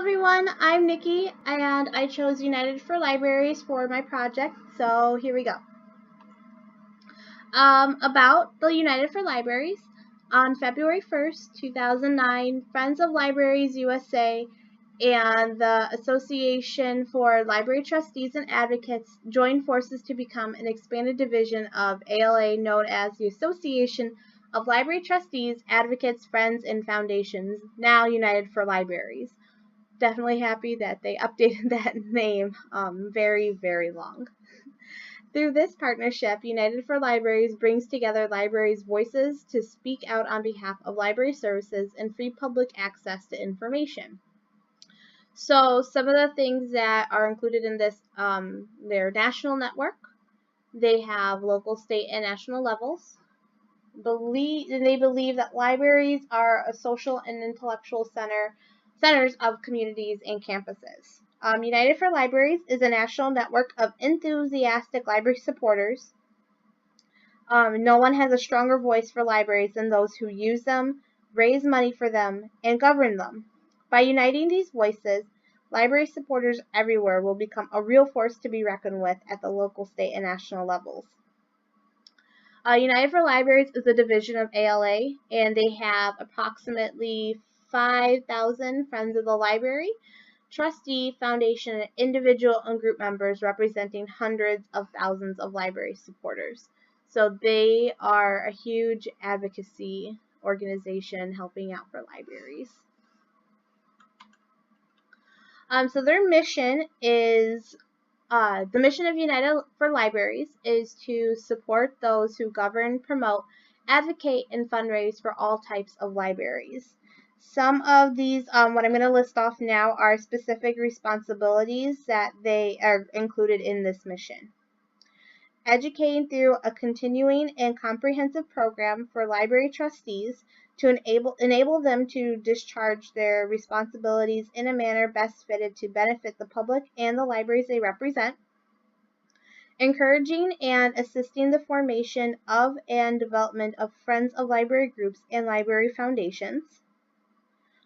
everyone, I'm Nikki and I chose United for Libraries for my project, so here we go. About the United for Libraries. On February 1st, 2009, Friends of Libraries USA and the Association for Library Trustees and Advocates joined forces to become an expanded division of ALA known as the Association of Library Trustees, Advocates, Friends, and Foundations, now United for Libraries. Definitely happy that they updated that name. Very, very long. Through this partnership, United for Libraries brings together libraries' voices to speak out on behalf of library services and free public access to information. So some of the things that are included in this, their national network. They have local, state, and national levels. They believe that libraries are a social and intellectual centers of communities and campuses. United for Libraries is a national network of enthusiastic library supporters. No one has a stronger voice for libraries than those who use them, raise money for them, and govern them. By uniting these voices, library supporters everywhere will become a real force to be reckoned with at the local, state, and national levels. United for Libraries is a division of ALA, and they have approximately 5,000 Friends of the Library, trustee, foundation, and individual and group members representing hundreds of thousands of library supporters. So they are a huge advocacy organization helping out for libraries. So their mission is the mission of United for Libraries is to support those who govern, promote, advocate, and fundraise for all types of libraries. Some of these, what I'm going to list off now, are specific responsibilities that they are included in this mission. Educating through a continuing and comprehensive program for library trustees to enable them to discharge their responsibilities in a manner best fitted to benefit the public and the libraries they represent. Encouraging and assisting the formation of and development of Friends of Library groups and library foundations.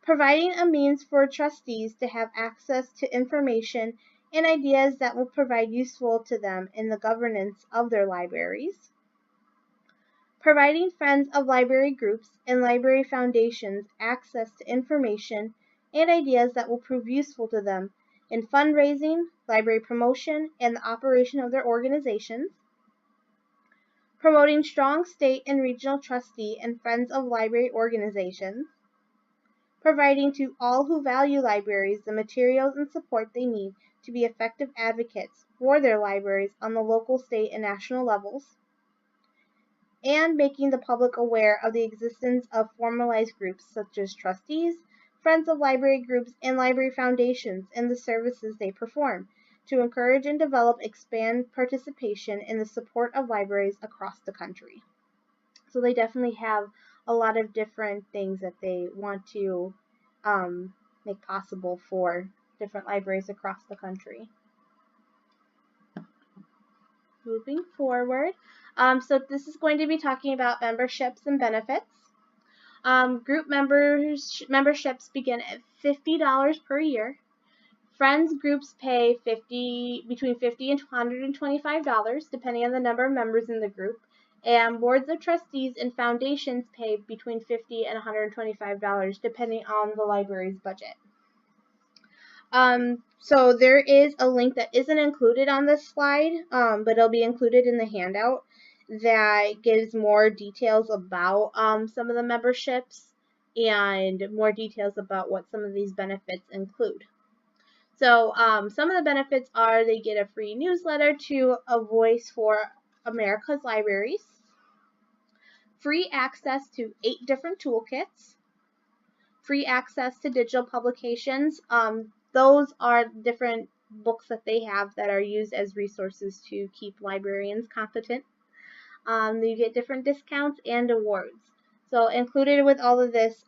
Providing a means for trustees to have access to information and ideas that will provide useful to them in the governance of their libraries. Providing Friends of Library groups and library foundations access to information and ideas that will prove useful to them in fundraising, library promotion, and the operation of their organizations. Promoting strong state and regional trustee and Friends of Library organizations. Providing to all who value libraries the materials and support they need to be effective advocates for their libraries on the local, state, and national levels. And making the public aware of the existence of formalized groups such as trustees, Friends of Library groups, and library foundations and the services they perform to encourage and expand participation in the support of libraries across the country. So they definitely have a lot of different things that they want to make possible for different libraries across the country. Moving forward, so this is going to be talking about memberships and benefits. Group memberships begin at $50 per year. Friends groups pay between $50 and $125, depending on the number of members in the group. And boards of trustees and foundations pay between $50 and $125, depending on the library's budget. So there is a link that isn't included on this slide, but it'll be included in the handout that gives more details about some of the memberships and more details about what some of these benefits include. So some of the benefits are they get a free newsletter to A Voice for America's Libraries, free access to 8 different toolkits, free access to digital publications. Those are different books that they have that are used as resources to keep librarians competent. You get different discounts and awards. So included with all of this,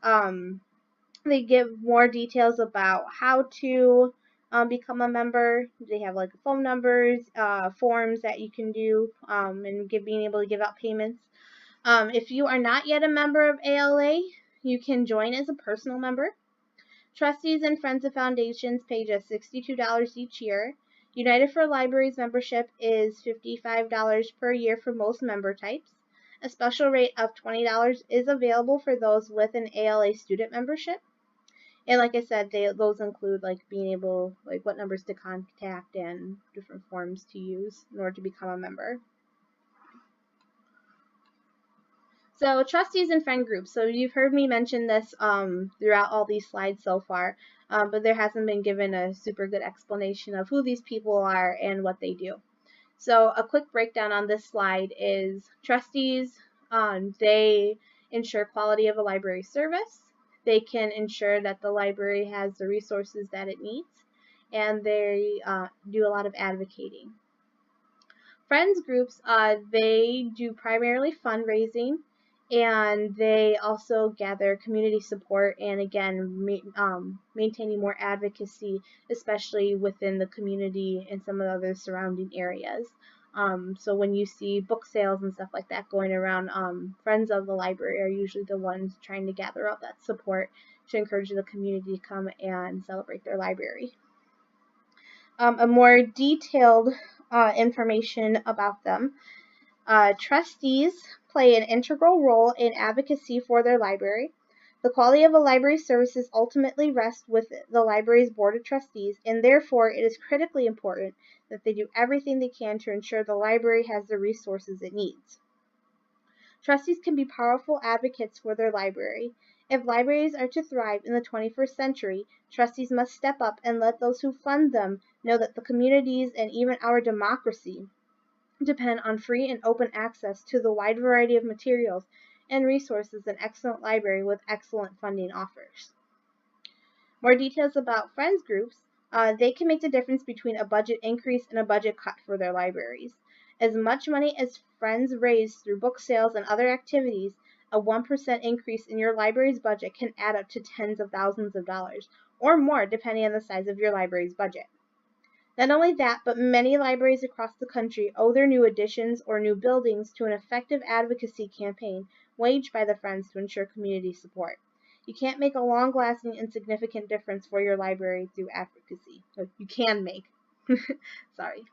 they give more details about how to become a member. They have like phone numbers, forms that you can do, and being able to give out payments. If you are not yet a member of ALA, you can join as a personal member. Trustees and Friends of Foundations pay just $62 each year. United for Libraries membership is $55 per year for most member types. A special rate of $20 is available for those with an ALA student membership. And like I said, those include like being able, like what numbers to contact and different forms to use in order to become a member. So trustees and friend groups. So you've heard me mention this throughout all these slides so far, but there hasn't been given a super good explanation of who these people are and what they do. So a quick breakdown on this slide is trustees, they ensure quality of a library service. They can ensure that the library has the resources that it needs, and they do a lot of advocating. Friends groups, they do primarily fundraising, and they also gather community support and again maintaining more advocacy, especially within the community and some of the other surrounding areas. So when you see book sales and stuff like that going around, friends of the library are usually the ones trying to gather up that support to encourage the community to come and celebrate their library. A more detailed information about them. Trustees play an integral role in advocacy for their library. The quality of a library services ultimately rests with the library's board of trustees, and therefore it is critically important that they do everything they can to ensure the library has the resources it needs. Trustees can be powerful advocates for their library. If libraries are to thrive in the 21st century, trustees must step up and let those who fund them know that the communities and even our democracy depend on free and open access to the wide variety of materials and resources an excellent library with excellent funding offers. More details about friends groups. They can make the difference between a budget increase and a budget cut for their libraries. As much money as friends raise through book sales and other activities, a 1% increase in your library's budget can add up to tens of thousands of dollars, or more depending on the size of your library's budget. Not only that, but many libraries across the country owe their new additions or new buildings to an effective advocacy campaign waged by the Friends to ensure community support. You can't make a long-lasting and significant difference for your library through advocacy. So you can make. Sorry.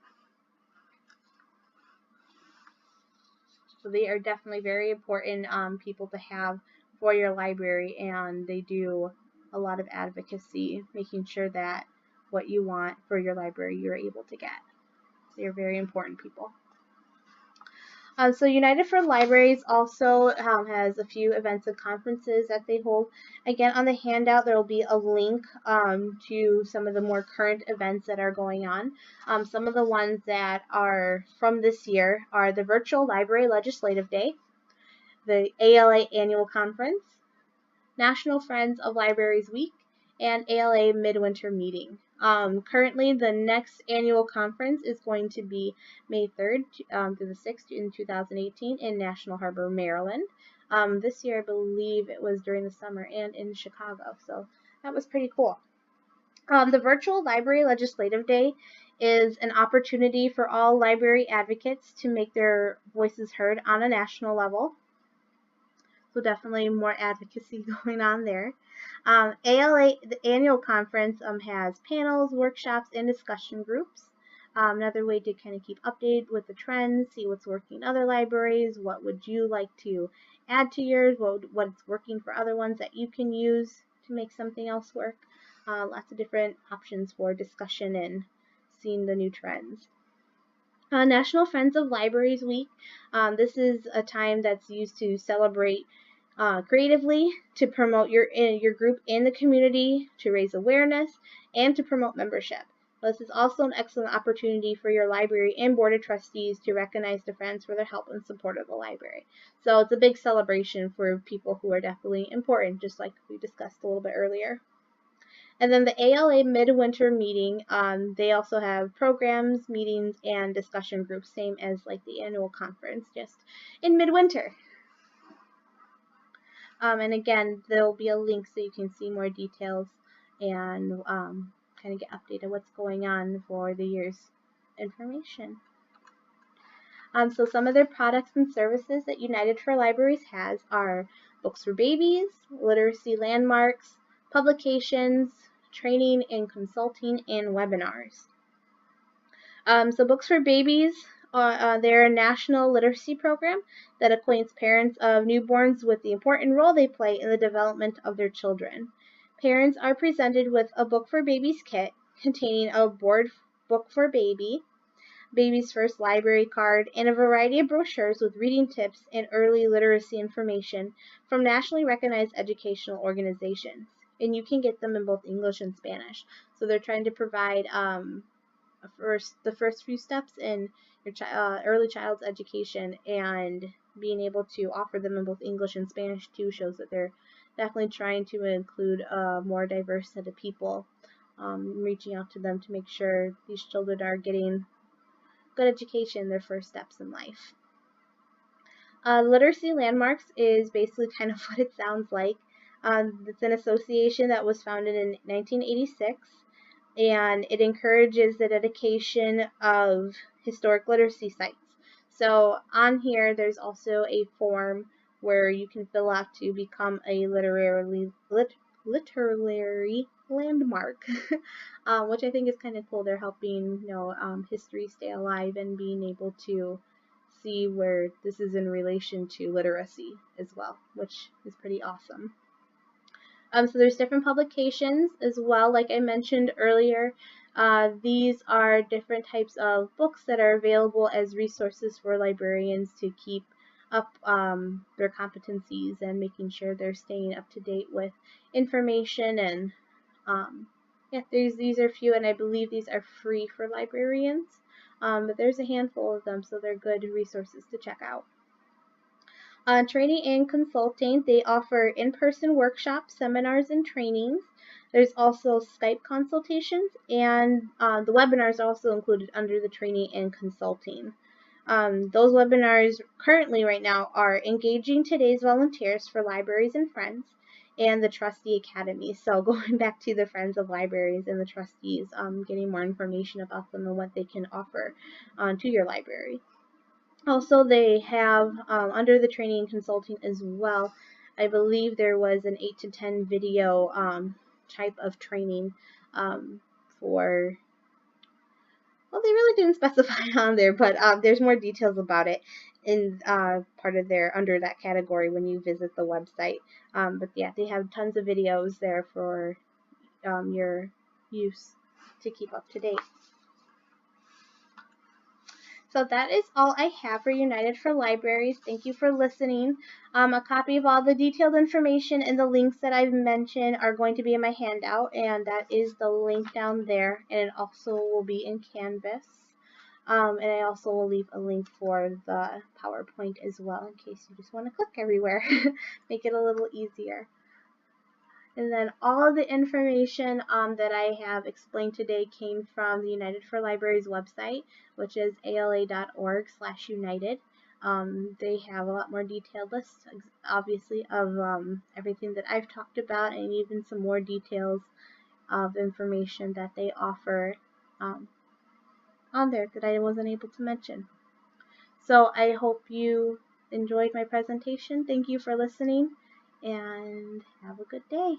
So they are definitely very important people to have for your library, and they do a lot of advocacy, making sure that what you want for your library you're able to get. They're very important people. So United for Libraries also has a few events and conferences that they hold. Again, on the handout there will be a link to some of the more current events that are going on. Some of the ones that are from this year are the Virtual Library Legislative Day, the ALA Annual Conference, National Friends of Libraries Week, and ALA Midwinter Meeting. Currently, the next annual conference is going to be May 3rd through the 6th in 2018 in National Harbor, Maryland. This year, I believe it was during the summer and in Chicago, so that was pretty cool. The Virtual Library Legislative Day is an opportunity for all library advocates to make their voices heard on a national level. So definitely more advocacy going on there. ALA, the annual conference, has panels, workshops, and discussion groups. Another way to kind of keep updated with the trends, see what's working in other libraries, what would you like to add to yours, what's working for other ones that you can use to make something else work. Lots of different options for discussion and seeing the new trends. National Friends of Libraries Week. This is a time that's used to celebrate creatively, to promote your group in the community, to raise awareness, and to promote membership. This is also an excellent opportunity for your library and board of trustees to recognize the Friends for their help and support of the library. So it's a big celebration for people who are definitely important, just like we discussed a little bit earlier. And then the ALA Midwinter Meeting, they also have programs, meetings, and discussion groups, same as like the annual conference, just in midwinter. And again, there will be a link so you can see more details and kind of get updated what's going on for the year's information. So some of their products and services that United for Libraries has are books for babies, literacy landmarks, publications, training and consulting, and webinars. So Books for Babies, they're a national literacy program that acquaints parents of newborns with the important role they play in the development of their children. Parents are presented with a Book for Babies kit containing a board book for baby's first library card, and a variety of brochures with reading tips and early literacy information from nationally recognized educational organizations. And you can get them in both English and Spanish. So they're trying to provide the first few steps in your early child's education, and being able to offer them in both English and Spanish too shows that they're definitely trying to include a more diverse set of people, reaching out to them to make sure these children are getting good education, their first steps in life. Literacy Landmarks is basically kind of what it sounds like. It's an association that was founded in 1986, and it encourages the dedication of historic literacy sites. So on here, there's also a form where you can fill out to become a literary landmark, which I think is kind of cool. They're helping history stay alive and being able to see where this is in relation to literacy as well, which is pretty awesome. So there's different publications as well, like I mentioned earlier. These are different types of books that are available as resources for librarians to keep up their competencies and making sure they're staying up to date with information. And these are few, and I believe these are free for librarians, but there's a handful of them, so they're good resources to check out. Training and consulting, they offer in-person workshops, seminars, and trainings. There's also Skype consultations, and the webinars are also included under the training and consulting. Those webinars currently right now are Engaging Today's Volunteers for Libraries and Friends and the Trustee Academy. So going back to the Friends of Libraries and the trustees, getting more information about them and what they can offer to your library. Also, they have, under the training and consulting as well, I believe there was an 8 to 10 video type of training for, well, they really didn't specify on there, but there's more details about it in part of their, under that category when you visit the website. But yeah, they have tons of videos there for your use to keep up to date. So that is all I have for United for Libraries. Thank you for listening. A copy of all the detailed information and the links that I've mentioned are going to be in my handout, and that is the link down there, and it also will be in Canvas. And I also will leave a link for the PowerPoint as well in case you just want to click everywhere. Make it a little easier. And then all of the information that I have explained today came from the United for Libraries website, which is ala.org/united. They have a lot more detailed lists, obviously, of everything that I've talked about, and even some more details of information that they offer on there that I wasn't able to mention. So I hope you enjoyed my presentation. Thank you for listening, and have a good day.